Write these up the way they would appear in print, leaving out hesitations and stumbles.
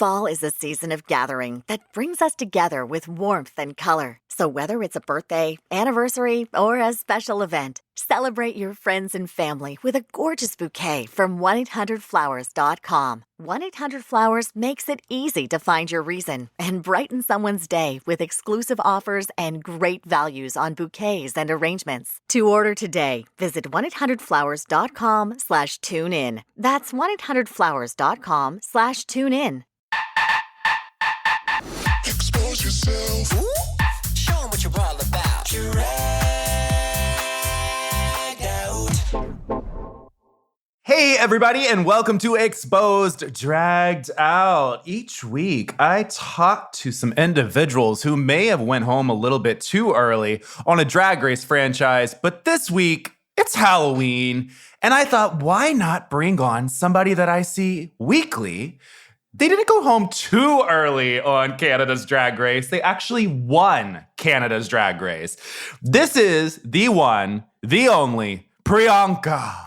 Fall is a season of gathering that brings us together with warmth and color. So whether it's a birthday, anniversary, or a special event, celebrate your friends and family with a gorgeous bouquet from 1-800-Flowers.com. 1-800-Flowers makes it easy to find your reason and brighten someone's day with exclusive offers and great values on bouquets and arrangements. To order today, visit 1-800-Flowers.com/tune-in. That's 1-800-Flowers.com/tune-in. Expose yourself. Ooh. Show 'em what you're all about. Drag out. Hey, everybody, and welcome to Exposed, Dragged Out. Each week, I talk to some individuals who may have went home a little bit too early on a Drag Race franchise, but this week, it's Halloween, and I thought, why not bring on somebody that I see weekly? They didn't go home too early on Canada's Drag Race. They actually won Canada's Drag Race. This is the one, the only, Priyanka.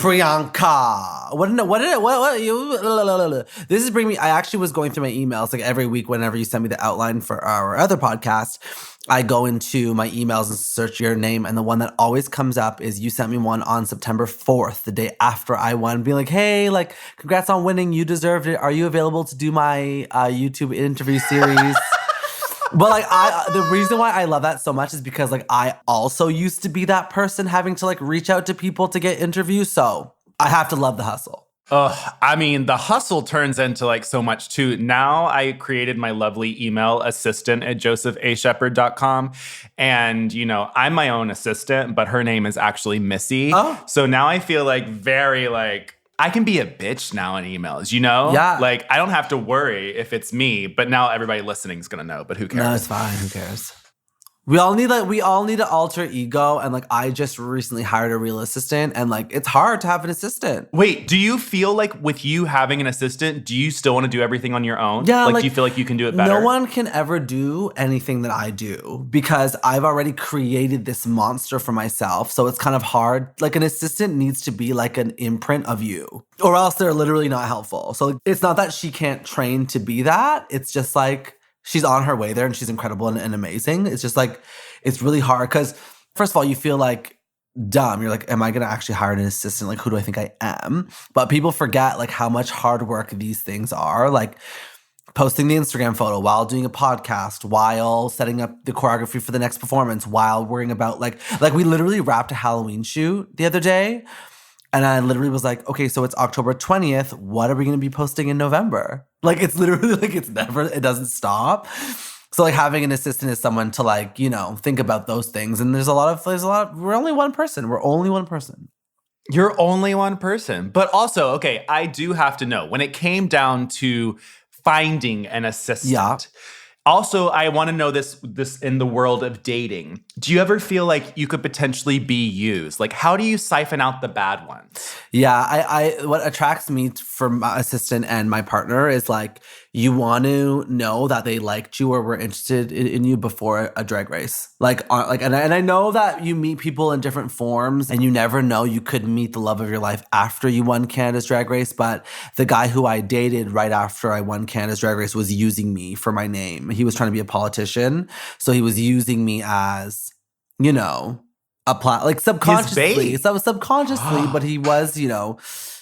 This is bringing me, I actually was going through my emails like every week whenever you send me the outline for our other podcast. I go into my emails and search your name, and the one that always comes up is you sent me one on September 4th, the day after I won, being like, hey, like, congrats on winning. You deserved it. Are you available to do my YouTube interview series? But like the reason why I love that so much is because like I also used to be that person having to like reach out to people to get interviews. So I have to love the hustle. I mean, the hustle turns into like so much too. Now I created my lovely email assistant at josephashepherd.com. And, you know, I'm my own assistant, but her name is actually Missy. Oh. So now I feel like very like, I can be a bitch now in emails, you know? Yeah. Like, I don't have to worry if it's me, but now everybody listening is going to know, but who cares? No, it's fine. Who cares? We all need an alter ego, and like I just recently hired a real assistant, and like it's hard to have an assistant. Wait, do you feel like with you having an assistant, do you still want to do everything on your own? Yeah, like do you feel like you can do it better? No one can ever do anything that I do because I've already created this monster for myself. So it's kind of hard. Like an assistant needs to be like an imprint of you, or else they're literally not helpful. So it's not that she can't train to be that. It's just like she's on her way there and she's incredible and amazing. It's just like, it's really hard because first of all, you feel like dumb. You're like, am I going to actually hire an assistant? Like, who do I think I am? But people forget like how much hard work these things are. Like posting the Instagram photo while doing a podcast, while setting up the choreography for the next performance, while worrying about like we literally wrapped a Halloween shoot the other day. And I literally was like, okay, so it's October 20th. What are we going to be posting in November? Like, it's literally like it doesn't stop. So like having an assistant is someone to like, you know, think about those things. And there's a lot of, we're only one person. You're only one person. But also, okay, I do have to know, when it came down to finding an assistant. Yeah. Also, I want to know this in the world of dating. Do you ever feel like you could potentially be used? Like, how do you siphon out the bad ones? Yeah, I what attracts me from my assistant and my partner is like, you want to know that they liked you or were interested in you before a drag race. And I know that you meet people in different forms and you never know, you could meet the love of your life after you won Canada's Drag Race. But the guy who I dated right after I won Canada's Drag Race was using me for my name. He was trying to be a politician. So he was using me as, you know, subconsciously. Subconsciously, but he was, you know,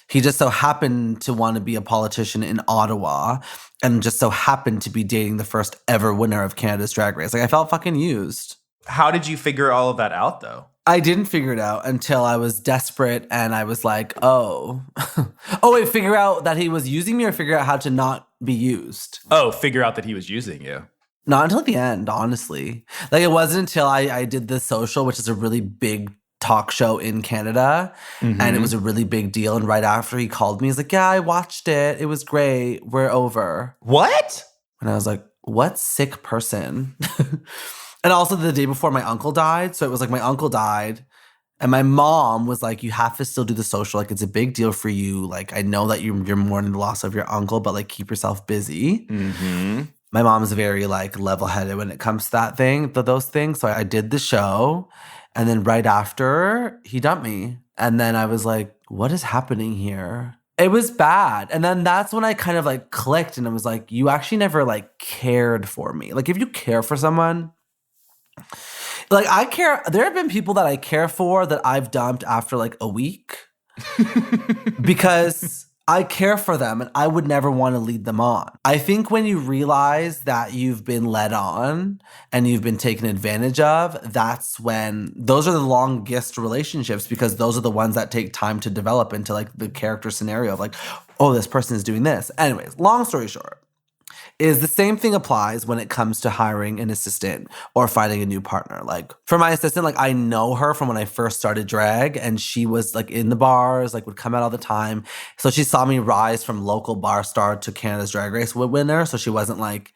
he just so happened to want to be a politician in Ottawa and just so happened to be dating the first ever winner of Canada's Drag Race. Like, I felt fucking used. How did you figure all of that out, though? I didn't figure it out until I was desperate and I was like, oh. Wait, figure out that he was using me or figure out how to not be used? Oh, figure out that he was using you. Not until the end, honestly. Like, it wasn't until I did The Social, which is a really big talk show in Canada. Mm-hmm. And it was a really big deal. And right after he called me, he's like, yeah, I watched it. It was great. We're over. What? And I was like, what sick person? And also the day before my uncle died. So it was like my uncle died. And my mom was like, you have to still do The Social. Like, it's a big deal for you. Like, I know that you're mourning the loss of your uncle, but like, keep yourself busy. Mm-hmm. My mom's very like level-headed when it comes to those things. So I did the show. And then right after, he dumped me. And then I was like, what is happening here? It was bad. And then that's when I kind of like clicked and it was like, you actually never like cared for me. Like if you care for someone, like I care. There have been people that I care for that I've dumped after like a week because I care for them and I would never want to lead them on. I think when you realize that you've been led on and you've been taken advantage of, that's when those are the longest relationships because those are the ones that take time to develop into like the character scenario of like, oh, this person is doing this. Anyways, long story short, is the same thing applies when it comes to hiring an assistant or finding a new partner. Like for my assistant, like I know her from when I first started drag and she was like in the bars, like would come out all the time. So she saw me rise from local bar star to Canada's Drag Race winner. So she wasn't like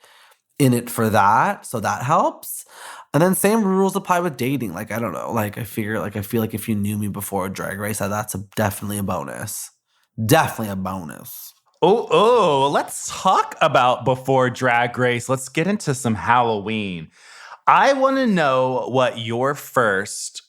in it for that. So that helps. And then same rules apply with dating. Like, I don't know. Like I feel like if you knew me before a Drag Race, that's definitely a bonus. Definitely a bonus. Let's talk about before Drag Race. Let's get into some Halloween. I want to know what your first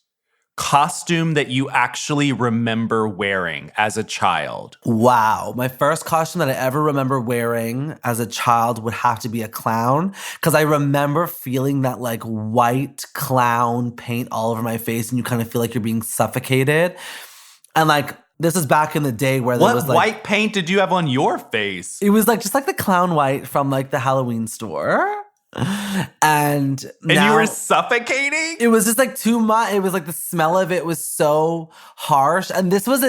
costume that you actually remember wearing as a child. Wow. My first costume that I ever remember wearing as a child would have to be a clown because I remember feeling that like white clown paint all over my face and you kind of feel like you're being suffocated. And like, this is back in the day where there was like— What white paint did you have on your face? It was like just like the clown white from like the Halloween store. And you were suffocating? It was just like too much. It was like the smell of it was so harsh. And this was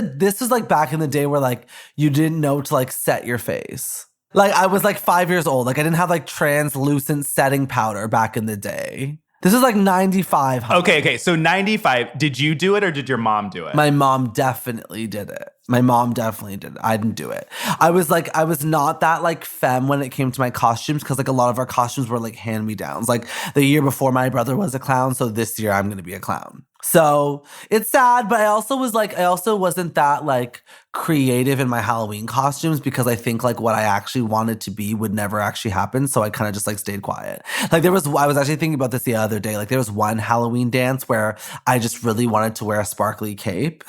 like back in the day where like you didn't know to like set your face. Like I was like 5 years old. Like I didn't have like translucent setting powder back in the day. This is like 95. Okay. So 95. Did you do it or did your mom do it? My mom definitely did it. I didn't do it. I was not that like femme when it came to my costumes because like a lot of our costumes were like hand-me-downs. Like the year before my brother was a clown, so this year I'm going to be a clown. So it's sad, but I also wasn't that like creative in my Halloween costumes because I think like what I actually wanted to be would never actually happen. So I kind of just like stayed quiet. Like I was actually thinking about this the other day. Like there was one Halloween dance where I just really wanted to wear a sparkly cape.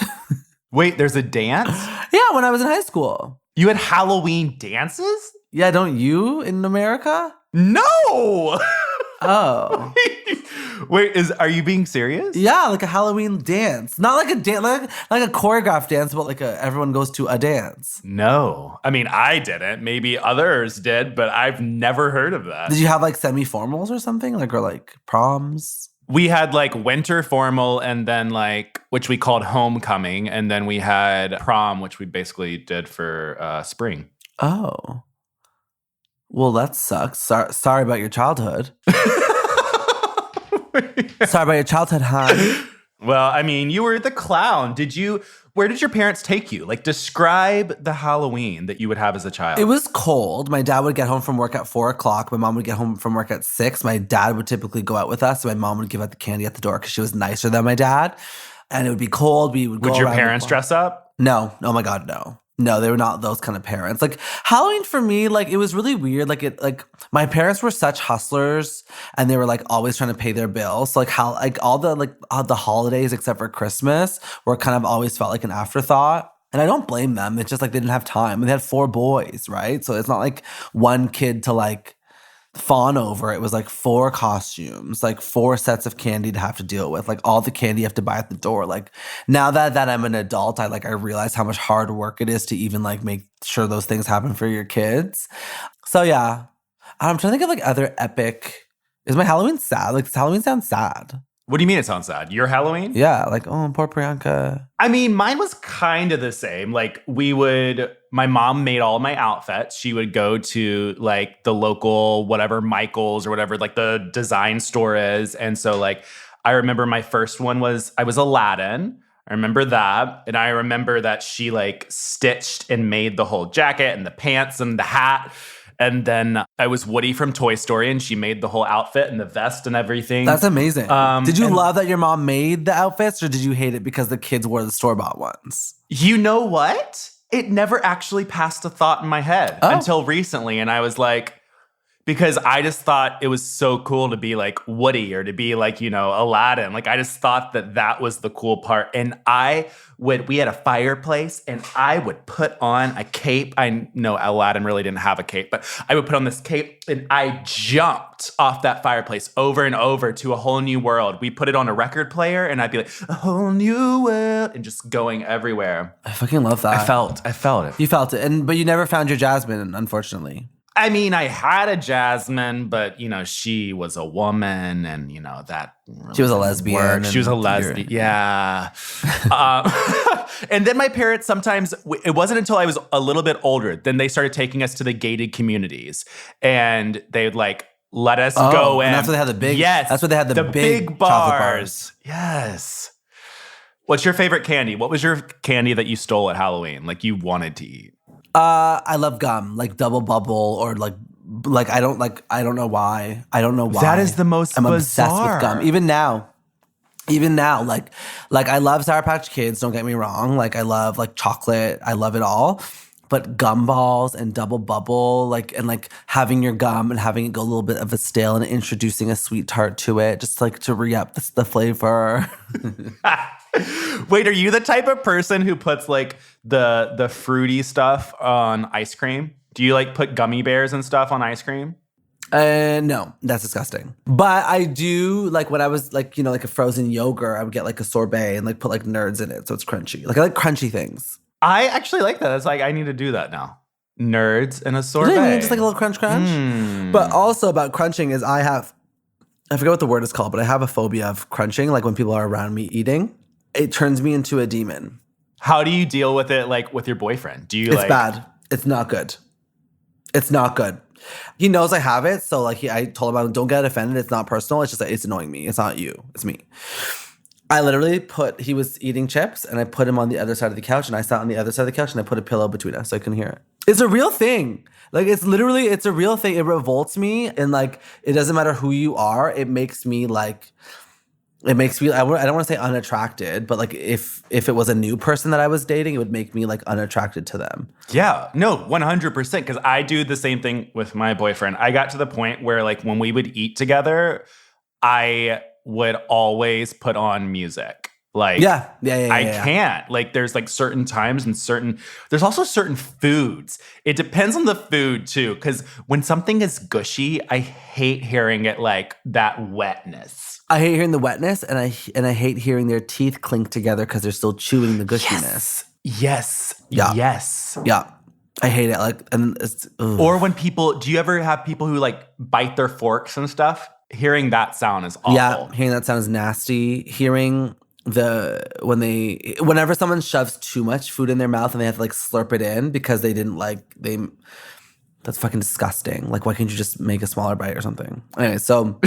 Wait, there's a dance? Yeah, when I was in high school. You had Halloween dances? Yeah, don't you in America? No! Oh. Wait, are you being serious? Yeah, like a Halloween dance. Not like a dance, like a choreographed dance, but like everyone goes to a dance. No. I mean, I didn't. Maybe others did, but I've never heard of that. Did you have like semi-formals or something? Like, or like proms? We had like winter formal and then like, which we called homecoming. And then we had prom, which we basically did for spring. Oh. Well, that sucks. Sorry about your childhood. Sorry about your childhood, hon. Well, I mean, you were the clown. Where did your parents take you? Like, describe the Halloween that you would have as a child. It was cold. My dad would get home from work at 4:00. My mom would get home from work at 6:00. My dad would typically go out with us. So my mom would give out the candy at the door because she was nicer than my dad. And it would be cold. Would your parents dress up? No. Oh my God, no. No, they were not those kind of parents. Like Halloween for me, like it was really weird. Like my parents were such hustlers and they were like always trying to pay their bills. So like all the holidays except for Christmas were kind of always felt like an afterthought. And I don't blame them. It's just like they didn't have time. And they had 4 boys, right? So it's not like one kid to like fawn over. It was like 4 costumes, like 4 sets of candy to have to deal with, like all the candy you have to buy at the door. Like now that I'm an adult, I realize how much hard work it is to even like make sure those things happen for your kids. So yeah, I'm trying to think of like other epic. Is my Halloween sad? Like does Halloween sound sad? What do you mean it sounds sad? Your Halloween? Yeah, like, oh, poor Priyanka. I mean, mine was kind of the same. Like my mom made all my outfits. She would go to like the local, whatever, Michael's or whatever, like the design store is. And so like, I remember my first one I was Aladdin. I remember that. And I remember that she like stitched and made the whole jacket and the pants and the hat. And then I was Woody from Toy Story, and she made the whole outfit and the vest and everything. That's amazing. Did you love that your mom made the outfits, or did you hate it because the kids wore the store-bought ones? You know what? It never actually passed a thought in my head until recently. And I was like, because I just thought it was so cool to be like Woody or to be like, Aladdin. Like, I just thought that was the cool part. And we had a fireplace and I would put on a cape. I know Aladdin really didn't have a cape, but I would put on this cape and I jumped off that fireplace over and over to a whole new world. We put it on a record player and I'd be like, a whole new world, and just going everywhere. I fucking love that. I felt it. You felt it. But you never found your Jasmine, unfortunately. I mean, I had a Jasmine, but, she was a woman and, that really she was a lesbian. She was a lesbian. Yeah. And then my parents sometimes, it wasn't until I was a little bit older, then they started taking us to the gated communities and they'd like, let us go in. And that's where they had the big, yes, that's where they had the big bars. chocolate bars. Yes. What's your favorite candy? What was your candy that you stole at Halloween? Like you wanted to eat? I love gum, like Double Bubble or like I don't know why. I don't know why. That is the most I'm bizarre. obsessed with gum. Even now, like I love Sour Patch Kids, don't get me wrong. Like I love like chocolate. I love it all. But gumballs and Double Bubble, and having your gum and having it go a little bit of a stale and introducing a sweet tart to it, just like to re-up the flavor. Wait, are you the type of person who puts like the fruity stuff on ice cream? Do you like put gummy bears and stuff on ice cream? No, that's disgusting. But I do, like when I was like a frozen yogurt, I would get like a sorbet and like put like nerds in it so it's crunchy. Like I like crunchy things. I actually like that. It's like I need to do that now. Nerds and a sorbet. Yeah, just like a little crunch. But also about crunching is I forget what the word is called, but I have a phobia of crunching. Like when people are around me eating, it turns me into a demon. How do you deal with it, like with your boyfriend? It's bad. It's not good. It's not good. He knows I have it, so like I told him, don't get offended. It's not personal. It's just that it's annoying me. It's not you. It's me. I literally he was eating chips, and I put him on the other side of the couch, and I sat on the other side of the couch, and I put a pillow between us so I couldn't hear it. It's a real thing. Like, it's a real thing. It revolts me, and like, it doesn't matter who you are. It makes me I don't want to say unattracted, but like if it was a new person that I was dating, it would make me like unattracted to them. Yeah, no, 100%. Because I do the same thing with my boyfriend. I got to the point where like when we would eat together, I would always put on music. Like, yeah. I can't. Like, there's like certain times and there's also certain foods. It depends on the food too. Because when something is gushy, I hate hearing it like that wetness. I hate hearing the wetness, and I hate hearing their teeth clink together because they're still chewing the gushiness. Yes. Yeah. Yes. Yeah. I hate it. Like, and it's, or when do you ever have people who like bite their forks and stuff? Hearing that sound is awful. Yeah, hearing that sound is nasty. Hearing whenever someone shoves too much food in their mouth and they have to like slurp it in because they didn't that's fucking disgusting. Like, why can't you just make a smaller bite or something? Anyway, so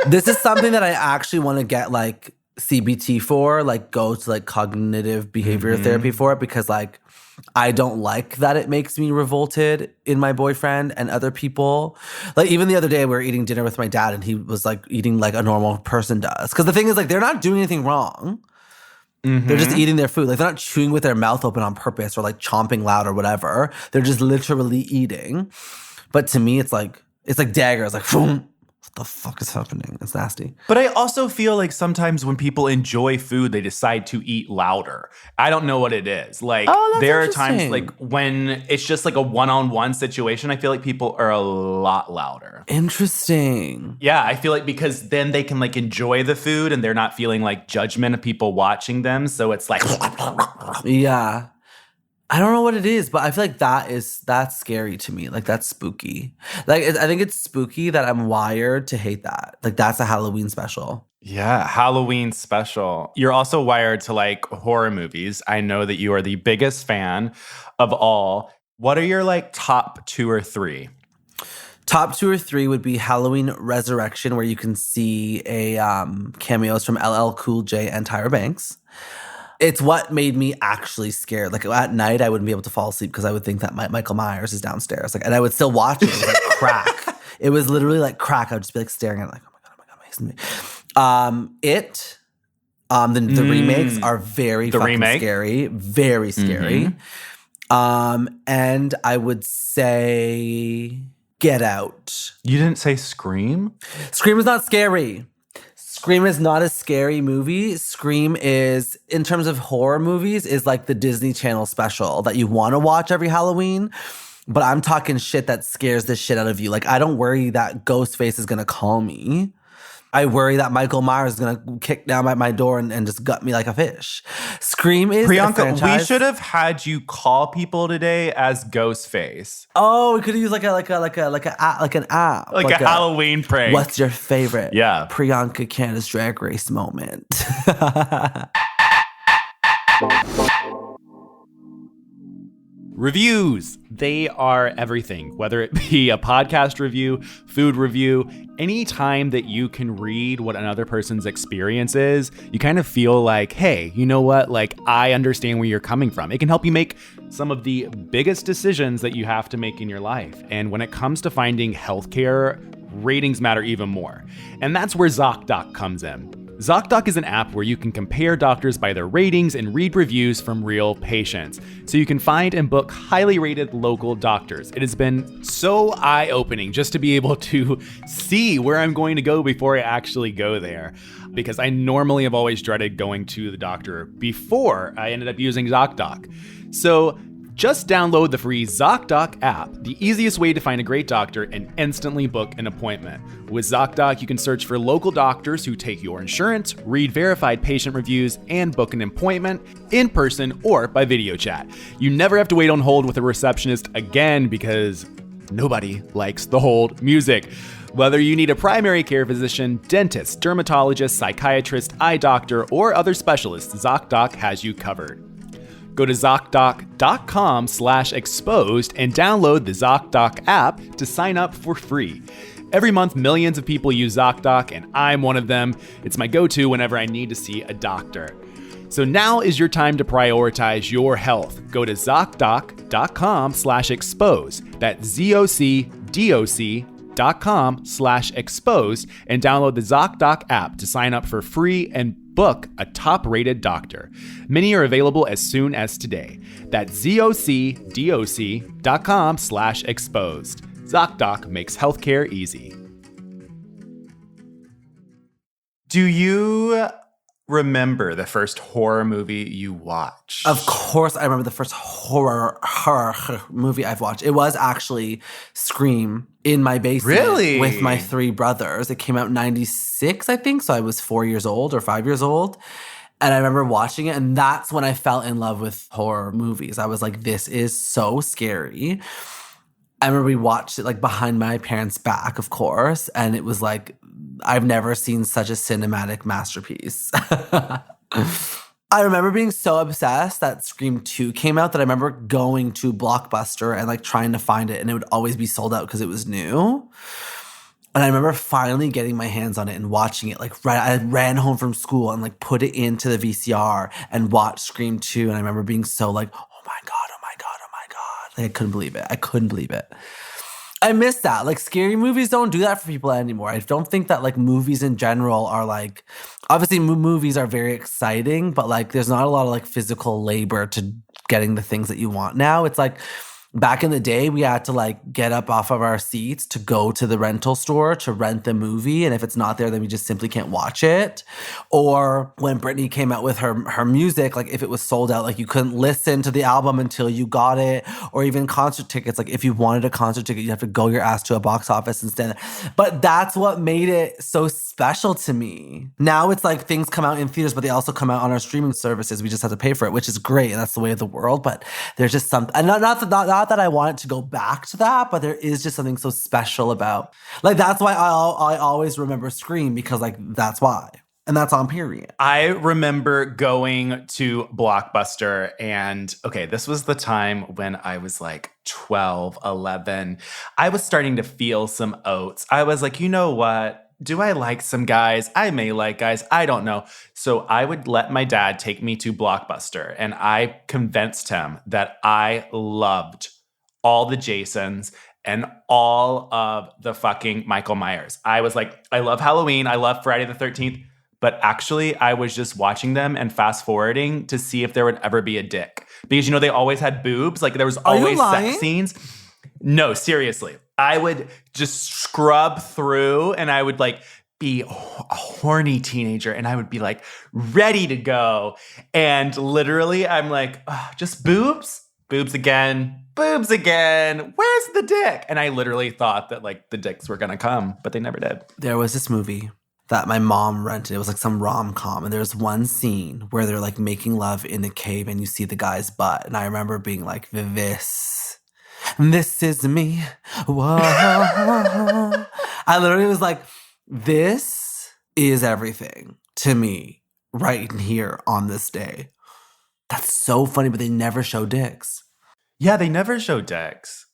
this is something that I actually want to get like CBT for, like go to like cognitive behavior therapy for it, because like I don't like that it makes me revolted in my boyfriend and other people. Like even the other day we were eating dinner with my dad and he was like eating like a normal person does. Because the thing is like they're not doing anything wrong. They're just eating their food. Like they're not chewing with their mouth open on purpose or like chomping loud or whatever. They're just literally eating. But to me it's like daggers, like boom. What the fuck is happening? It's nasty. But I also feel like sometimes when people enjoy food, they decide to eat louder. I don't know what it is. Like there are times like when it's just like a one-on-one situation, I feel like people are a lot louder. Interesting. Yeah, I feel like because then they can like enjoy the food and they're not feeling like judgment of people watching them. So it's like yeah. I don't know what it is, but I feel like that's scary to me. Like that's spooky. Like I think it's spooky that I'm wired to hate that. Like that's a Halloween special. Yeah, Halloween special. You're also wired to like horror movies. I know that you are the biggest fan of all. What are your like top 2 or 3? Top 2 or 3 would be Halloween Resurrection, where you can see cameos from LL Cool J and Tyra Banks. It's what made me actually scared. Like at night, I wouldn't be able to fall asleep because I would think that Michael Myers is downstairs. Like, and I would still watch it. It was like crack. It was literally like crack. I would just be like staring at it, like, oh my god, the remakes are very fucking scary, very scary. And I would say Get Out. You didn't say Scream? Scream is not scary. Scream is not a scary movie. Scream is, in terms of horror movies, is like the Disney Channel special that you want to watch every Halloween. But I'm talking shit that scares the shit out of you. Like, I don't worry that Ghostface is going to call me. I worry that Michael Myers is going to kick down at my door and just gut me like a fish. Scream is Priyanka, a franchise. we should have had you call people today as Ghostface. Oh, we could use like an app. Like a Halloween prank. What's your favorite? Yeah. Priyanka Candace Drag Race moment. Reviews, they are everything, whether it be a podcast review, food review, any time that you can read what another person's experience is, you kind of feel like, hey, you know what? Like, I understand where you're coming from. It can help you make some of the biggest decisions that you have to make in your life. And when it comes to finding healthcare, ratings matter even more. And that's where ZocDoc comes in. ZocDoc is an app where you can compare doctors by their ratings and read reviews from real patients, so you can find and book highly rated local doctors. It has been so eye-opening just to be able to see where I'm going to go before I actually go there, because I normally have always dreaded going to the doctor before I ended up using ZocDoc. So just download the free ZocDoc app, the easiest way to find a great doctor and instantly book an appointment. With ZocDoc, you can search for local doctors who take your insurance, read verified patient reviews, and book an appointment in person or by video chat. You never have to wait on hold with a receptionist again, because nobody likes the hold music. Whether you need a primary care physician, dentist, dermatologist, psychiatrist, eye doctor, or other specialist, ZocDoc has you covered. Go to ZocDoc.com/exposed and download the ZocDoc app to sign up for free. Every month, millions of people use ZocDoc, and I'm one of them. It's my go-to whenever I need to see a doctor. So now is your time to prioritize your health. Go to ZocDoc.com/exposed. That's ZocDoc.com/exposed and download the ZocDoc app to sign up for free and book a top-rated doctor. Many are available as soon as today. That's ZocDoc.com/exposed. ZocDoc makes healthcare easy. Do you remember the first horror movie you watched? Of course, I remember the first horror movie I've watched. It was actually Scream in my basement. Really? With my three brothers. It came out in 96, I think. So I was 4 years old or 5 years old. And I remember watching it. And that's when I fell in love with horror movies. I was like, this is so scary. I remember we watched it like behind my parents' back, of course. And it was like, I've never seen such a cinematic masterpiece. I remember being so obsessed that Scream 2 came out that I remember going to Blockbuster and like trying to find it, and it would always be sold out because it was new. And I remember finally getting my hands on it and watching it. Like I ran home from school and like put it into the VCR and watched Scream 2. And I remember being so like, oh my God. Like, I couldn't believe it. I miss that. Like, scary movies don't do that for people anymore. I don't think that, like, movies in general are, like... Obviously, movies are very exciting, but, like, there's not a lot of, like, physical labor to getting the things that you want now. It's, like... Back in the day, we had to, like, get up off of our seats to go to the rental store to rent the movie. And if it's not there, then we just simply can't watch it. Or when Britney came out with her music, like, if it was sold out, like, you couldn't listen to the album until you got it. Or even concert tickets. Like, if you wanted a concert ticket, you have to go your ass to a box office and stand there. But that's what made it so special to me. Now it's like things come out in theaters, but they also come out on our streaming services. We just have to pay for it, which is great. And that's the way of the world. But there's just something... And not that I want it to go back to that, but there is just something so special about, like, that's why I always remember Scream, because like that's why, and that's on period. I remember going to Blockbuster, and okay, this was the time when I was like 12, 11. I was starting to feel some oats. I was like, you know what? Do I like some guys? I may like guys. I don't know. So I would let my dad take me to Blockbuster, and I convinced him that I loved all the Jasons and all of the fucking Michael Myers. I was like, I love Halloween. I love Friday the 13th. But actually, I was just watching them and fast forwarding to see if there would ever be a dick. Because, you know, they always had boobs. Like, there was always sex scenes. No, seriously. I would just scrub through and I would like be a horny teenager and I would be like ready to go. And literally I'm like, just boobs, boobs again, boobs again. Where's the dick? And I literally thought that like the dicks were going to come, but they never did. There was this movie that my mom rented. It was like some rom-com. And there's one scene where they're like making love in a cave and you see the guy's butt. And I remember being like, this is me. Whoa. I literally was like, this is everything to me right here on this day. That's so funny, but they never show dicks. Yeah, they never show dicks.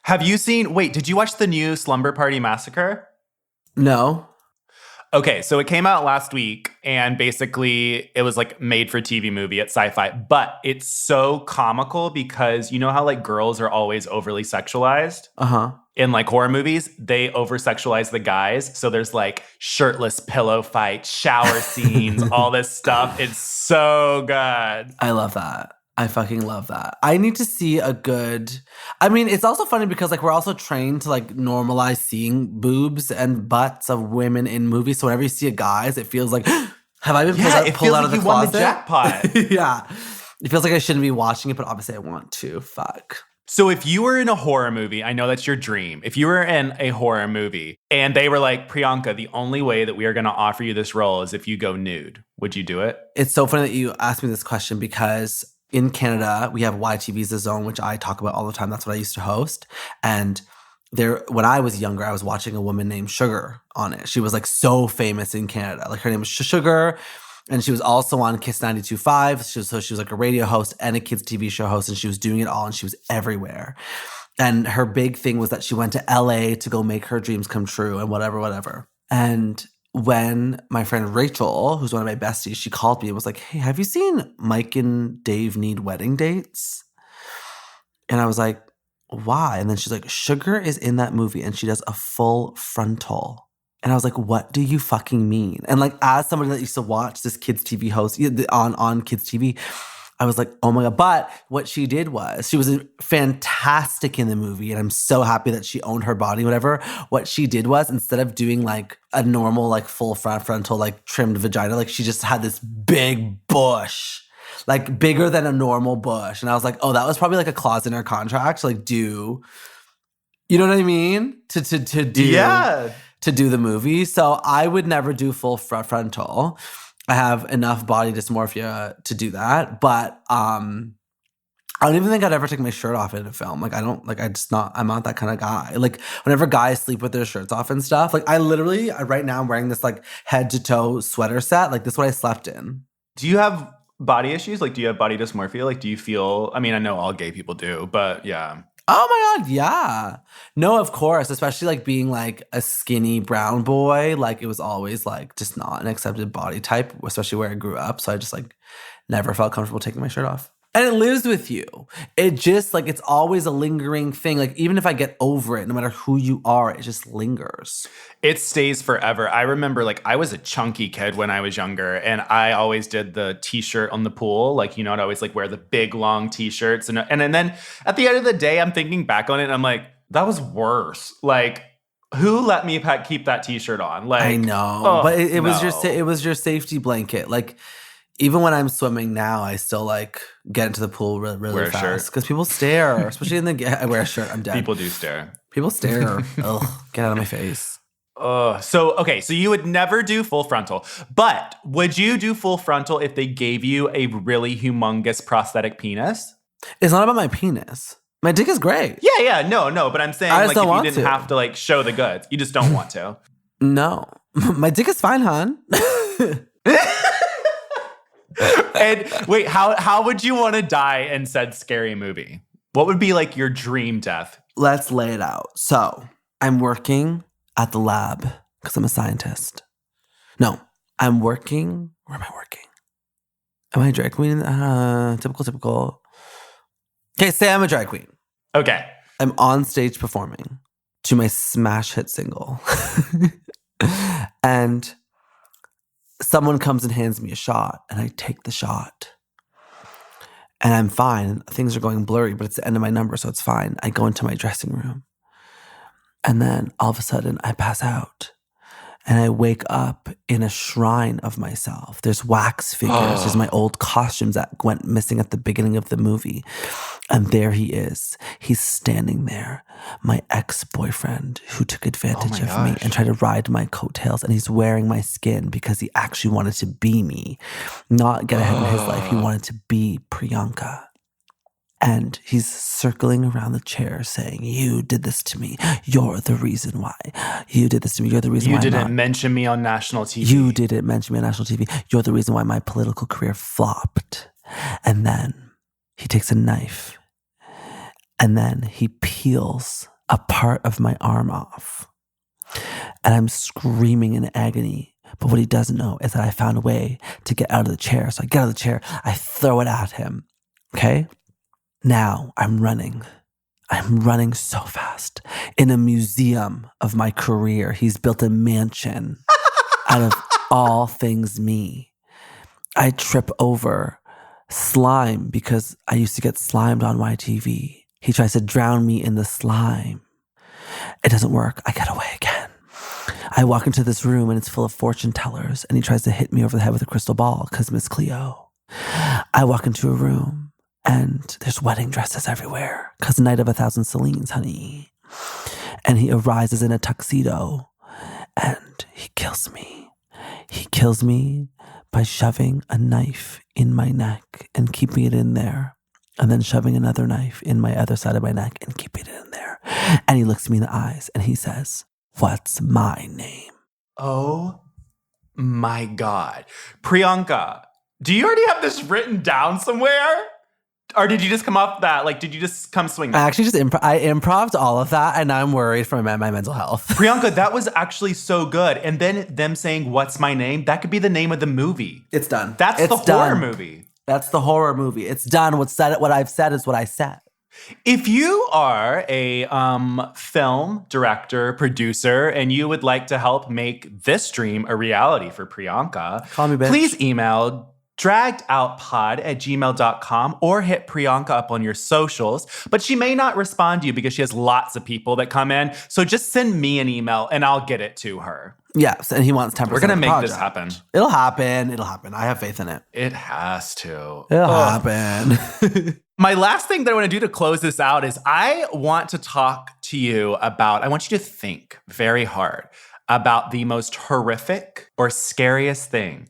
Have you seen, wait, did you watch the new Slumber Party Massacre? No. Okay, so it came out last week, and basically it was like made for TV movie at Sci-Fi, but it's so comical because you know how like girls are always overly sexualized? In like horror movies, they over-sexualize the guys. So there's like shirtless pillow fights, shower scenes, all this stuff. It's so good. I love that. I fucking love that. I need to see a good... I mean, it's also funny because like we're also trained to like normalize seeing boobs and butts of women in movies. So whenever you see a guy's, it feels like, have I been pulled out of the closet? Won the jackpot. Yeah. It feels like I shouldn't be watching it, but obviously I want to. Fuck. So if you were in a horror movie, I know that's your dream. If you were in a horror movie and they were like, Priyanka, the only way that we are going to offer you this role is if you go nude, would you do it? It's so funny that you asked me this question because in Canada, we have YTV's The Zone, which I talk about all the time. That's what I used to host. And there, when I was younger, I was watching a woman named Sugar on it. She was like so famous in Canada. Like her name was Sugar. And she was also on Kiss 92.5. She was like a radio host and a kids TV show host. And she was doing it all and she was everywhere. And her big thing was that she went to LA to go make her dreams come true and whatever. And when my friend Rachel, who's one of my besties, she called me and was like, hey, have you seen Mike and Dave Need Wedding Dates? And I was like, why? And then she's like, Sugar is in that movie and she does a full frontal. And I was like, what do you fucking mean? And like, as somebody that used to watch this kids TV host on kids TV, I was like, oh my God. But what she did was, she was fantastic in the movie. And I'm so happy that she owned her body, whatever. What she did was, instead of doing like a normal, like full frontal, like trimmed vagina, like she just had this big bush, like bigger than a normal bush. And I was like, oh, that was probably like a clause in her contract to like do, you know what I mean? To do. Yeah. To do the movie. So I would never do full frontal. I have enough body dysmorphia to do that. But I don't even think I'd ever take my shirt off in a film. Like I'm not that kind of guy. Like whenever guys sleep with their shirts off and stuff, like I right now I'm wearing this like head to toe sweater set. Like this is what I slept in. Do you have body issues? Like do you have body dysmorphia? Like do you feel, I mean, I know all gay people do, but yeah. Oh my God, yeah. No, of course. Especially like being like a skinny brown boy. Like it was always like just not an accepted body type, especially where I grew up. So I just like never felt comfortable taking my shirt off. And it lives with you. It just like, it's always a lingering thing. Like even if I get over it, no matter who you are, it just lingers. It stays forever. I remember like I was a chunky kid when I was younger and I always did the t-shirt on the pool. Like, you know, I'd always like wear the big long t-shirts. And then at the end of the day, I'm thinking back on it and I'm like, that was worse. Like who let me keep that t-shirt on? Like I know, but it was your safety blanket. Like, even when I'm swimming now, I still like get into the pool really fast because people stare, especially I wear a shirt. I'm dead. People do stare. People stare. Ugh, get out of my face. So you would never do full frontal, but would you do full frontal if they gave you a really humongous prosthetic penis? It's not about my penis. My dick is great. Yeah, no, but I'm saying like if you didn't have to like show the goods, you just don't want to. No, my dick is fine, hon. And wait, how would you want to die in said scary movie? What would be like your dream death? Let's lay it out. So I'm working at the lab because I'm a scientist. No, I'm working. Where am I working? Am I a drag queen? Typical. Okay, say I'm a drag queen. Okay. I'm on stage performing to my smash hit single. And someone comes and hands me a shot, and I take the shot. And I'm fine. Things are going blurry, but it's the end of my number, so it's fine. I go into my dressing room. And then all of a sudden, I pass out. And I wake up in a shrine of myself. There's wax figures. There's my old costumes that went missing at the beginning of the movie. And there he is. He's standing there. My ex-boyfriend who took advantage of me and tried to ride my coattails. And he's wearing my skin because he actually wanted to be me. Not get ahead in his life. He wanted to be Priyanka. And he's circling around the chair saying, you did this to me. You're the reason why. You did this to me. You're the reason why. You didn't mention me on national TV. You didn't mention me on national TV. You're the reason why my political career flopped. And then he takes a knife and then he peels a part of my arm off. And I'm screaming in agony. But what he doesn't know is that I found a way to get out of the chair. So I get out of the chair. I throw it at him. Okay? Now I'm running. I'm running so fast. In a museum of my career, he's built a mansion out of all things me. I trip over slime because I used to get slimed on YTV. He tries to drown me in the slime. It doesn't work. I get away again. I walk into this room and it's full of fortune tellers and he tries to hit me over the head with a crystal ball because Miss Cleo. I walk into a room. And there's wedding dresses everywhere. Because night of 1,000 Celines, honey. And he arises in a tuxedo. And he kills me. He kills me by shoving a knife in my neck and keeping it in there. And then shoving another knife in my other side of my neck and keeping it in there. And he looks me in the eyes and he says, what's my name? Oh my God. Priyanka, do you already have this written down somewhere? Or did you just come off that? Like, did you just come swinging? I actually just I improv'd all of that, and I'm worried for my mental health. Priyanka, that was actually so good. And then them saying, what's my name? That could be the name of the movie. It's done. That's the horror movie. That's the horror movie. It's done. What I've said is what I said. If you are a film director, producer, and you would like to help make this dream a reality for Priyanka, call me, bitch. Please email draggedoutpod@gmail.com or hit Priyanka up on your socials. But she may not respond to you because she has lots of people that come in. So just send me an email and I'll get it to her. Yes, and he wants 10%. We're going to make this happen. It'll happen. It'll happen. I have faith in it. It has to. It'll happen. My last thing that I want to do to close this out is I want to talk to you about, I want you to think very hard about the most horrific or scariest thing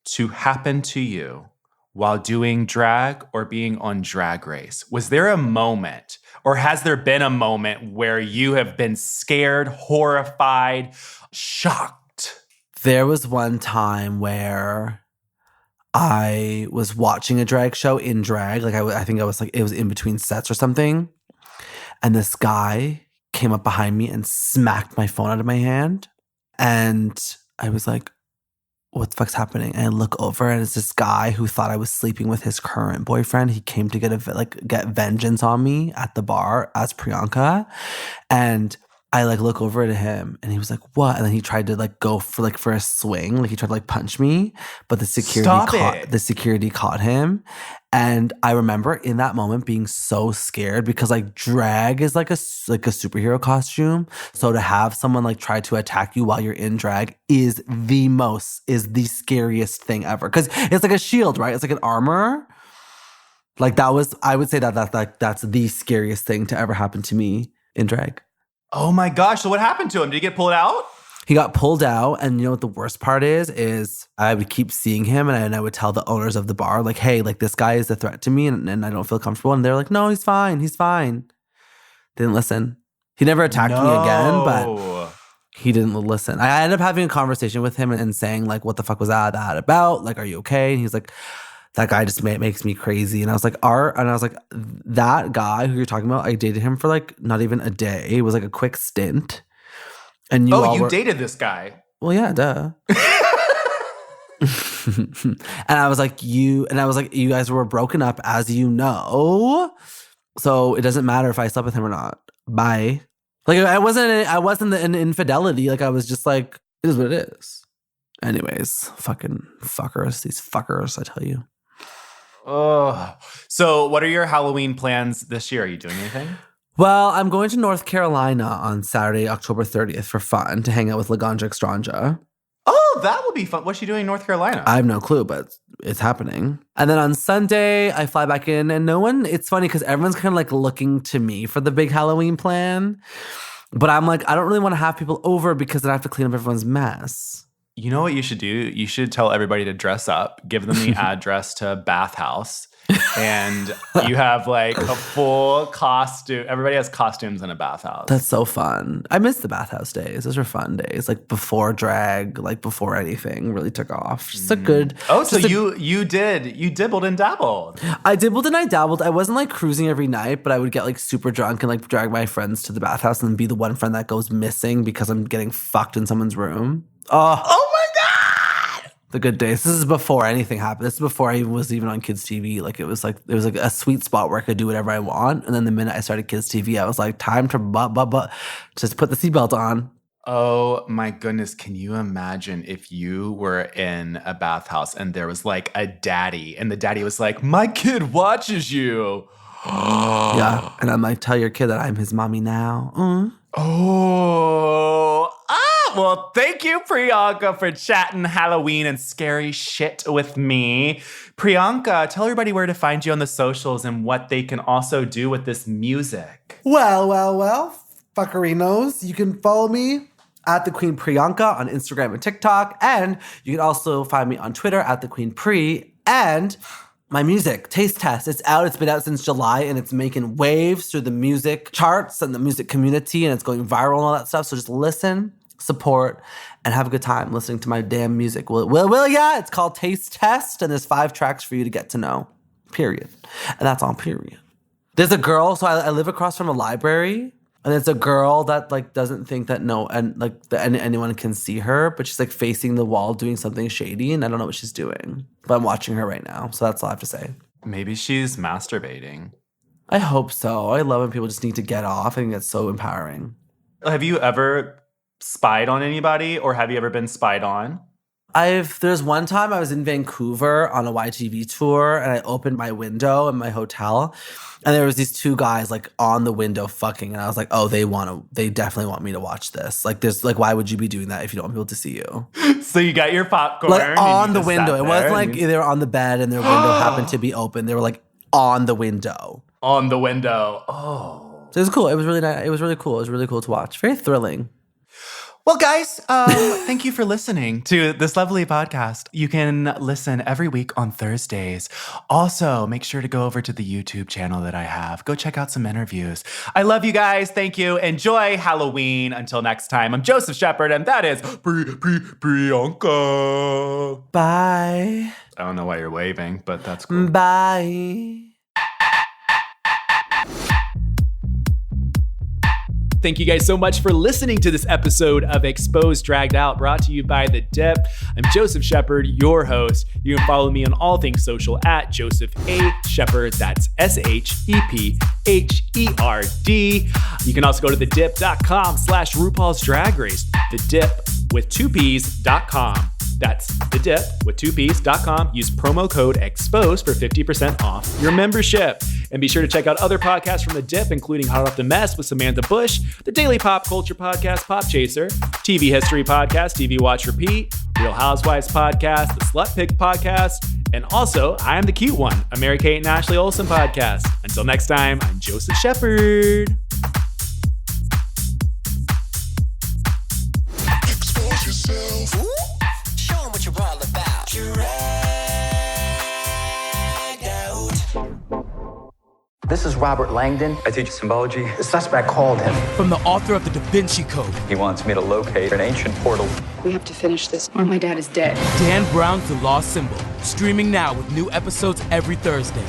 to happen to you while doing drag or being on Drag Race. Was there a moment, or has there been a moment where you have been scared, horrified, shocked? There was one time where I was watching a drag show in drag. Like I think I was like, it was in between sets or something. And this guy came up behind me and smacked my phone out of my hand. And I was like, what the fuck's happening? And I look over and it's this guy who thought I was sleeping with his current boyfriend. He came to get vengeance on me at the bar as Priyanka. And I look over to him and he was like, what? And then he tried to go for a swing. He tried to punch me, but the security caught him. And I remember in that moment being so scared because drag is like a superhero costume. So to have someone try to attack you while you're in drag is the scariest thing ever. Cause it's like a shield, right? It's like an armor. I would say that's the scariest thing to ever happen to me in drag. Oh my gosh. So what happened to him? Did he get pulled out? He got pulled out, and you know what the worst part is I would keep seeing him, and I would tell the owners of the bar, hey, this guy is a threat to me, and I don't feel comfortable. And they're like, no, he's fine. They didn't listen. He never attacked me again, but he didn't listen. I ended up having a conversation with him and saying, what the fuck was that about? Are you okay? And he's like, that guy just makes me crazy. And I was like, that guy who you're talking about, I dated him for not even a day. It was a quick stint. And you dated this guy? Well, yeah, duh. And I was like, you guys were broken up, as you know. So it doesn't matter if I slept with him or not. Bye. I wasn't an infidelity. I was just it is what it is. Anyways, fucking fuckers, these fuckers, I tell you. Oh. So what are your Halloween plans this year? Are you doing anything? Well, I'm going to North Carolina on Saturday, October 30th for fun to hang out with Laganja Extranja. Oh, that will be fun. What's she doing in North Carolina? I have no clue, but it's happening. And then on Sunday, I fly back in and it's funny because everyone's kind of like looking to me for the big Halloween plan. But I'm like, I don't really want to have people over because then I have to clean up everyone's mess. You know what you should do? You should tell everybody to dress up, give them the address to Bathhouse, and you have like a full costume. Everybody has costumes in a bathhouse. That's so fun. I miss the bathhouse days. Those were fun days. Like before drag, like before anything really took off. Just a good. Oh, so you dibbled and dabbled. I dibbled and I dabbled. I wasn't like cruising every night, but I would get like super drunk and like drag my friends to the bathhouse and then be the one friend that goes missing because I'm getting fucked in someone's room. Oh my God! The good days. This is before anything happened. This is before I was even on Kids TV. Like it was like a sweet spot where I could do whatever I want. And then the minute I started Kids TV, I was like, time to just put the seatbelt on. Oh my goodness. Can you imagine if you were in a bathhouse and there was like a daddy and the daddy was like, my kid watches you. Yeah. And I'm like, tell your kid that I'm his mommy now. Well, thank you, Priyanka, for chatting Halloween and scary shit with me. Priyanka, tell everybody where to find you on the socials and what they can also do with this music. Well, fuckerinos. You can follow me at the Queen Priyanka on Instagram and TikTok. And you can also find me on Twitter at the Queen Pri. And my music, Taste Test, it's out. It's been out since July, and it's making waves through the music charts and the music community, and it's going viral and all that stuff. So just listen, support, and have a good time listening to my damn music. Will ya? It's called Taste Test, and there's 5 tracks for you to get to know, period. And that's on period. There's a girl, so I live across from a library, and it's a girl that like doesn't think that anyone can see her, but she's like facing the wall doing something shady, and I don't know what she's doing. But I'm watching her right now, so that's all I have to say. Maybe she's masturbating. I hope so. I love when people just need to get off. I think that's so empowering. Have you ever spied on anybody, or have you ever been spied on? There's one time I was in Vancouver on a YTV tour, and I opened my window in my hotel, and there was these 2 guys like on the window fucking, and I was like, oh, they definitely want me to watch this. Like, why would you be doing that if you don't want people to see you? So you got your popcorn. Like on the window. It wasn't like they were on the bed and their window happened to be open. They were like on the window. On the window. Oh. So it was cool. It was really nice. It was really cool. It was really cool to watch. Very thrilling. Well, guys, thank you for listening to this lovely podcast. You can listen every week on Thursdays. Also, make sure to go over to the YouTube channel that I have. Go check out some interviews. I love you guys. Thank you. Enjoy Halloween. Until next time, I'm Joseph Shepard, and that is Priyanka. Bye. I don't know why you're waving, but that's cool. Bye. Thank you guys so much for listening to this episode of Exposed Dragged Out, brought to you by The Dip. I'm Joseph Shepard, your host. You can follow me on all things social at Joseph A. Shepard. That's SHEPHERD. You can also go to thedip.com/RuPaul's Drag Race. The Dip with 2Ps.com. That's thedip with2ps.com. Use promo code EXPOSED for 50% off your membership. And be sure to check out other podcasts from The Dip, including Hot Off the Mess with Samantha Bush, the Daily Pop Culture Podcast, Pop Chaser, TV History Podcast, TV Watch Repeat, Real Housewives Podcast, the Slut Pig Podcast, and also I Am the Cute One, a Mary-Kate and Ashley Olsen podcast. Until next time, I'm Joseph Shepard. Expose yourself. Show 'em what you're all about. Dragged out. This is Robert Langdon. I teach symbology. The suspect called him. From the author of the Da Vinci Code. He wants me to locate an ancient portal. We have to finish this or my dad is dead. Dan Brown's The Lost Symbol. Streaming now with new episodes every Thursday.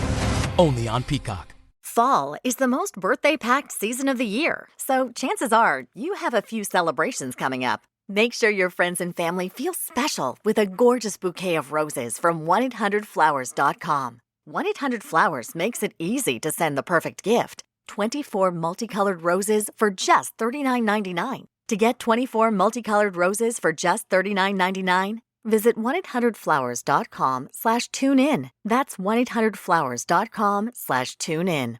Only on Peacock. Fall is the most birthday-packed season of the year, so chances are you have a few celebrations coming up. Make sure your friends and family feel special with a gorgeous bouquet of roses from 1-800-Flowers.com. 1-800-Flowers makes it easy to send the perfect gift. 24 multicolored roses for just $39.99. To get 24 multicolored roses for just $39.99, Visit 1-800-Flowers.com/tune in. That's 1-800-Flowers.com/tune in.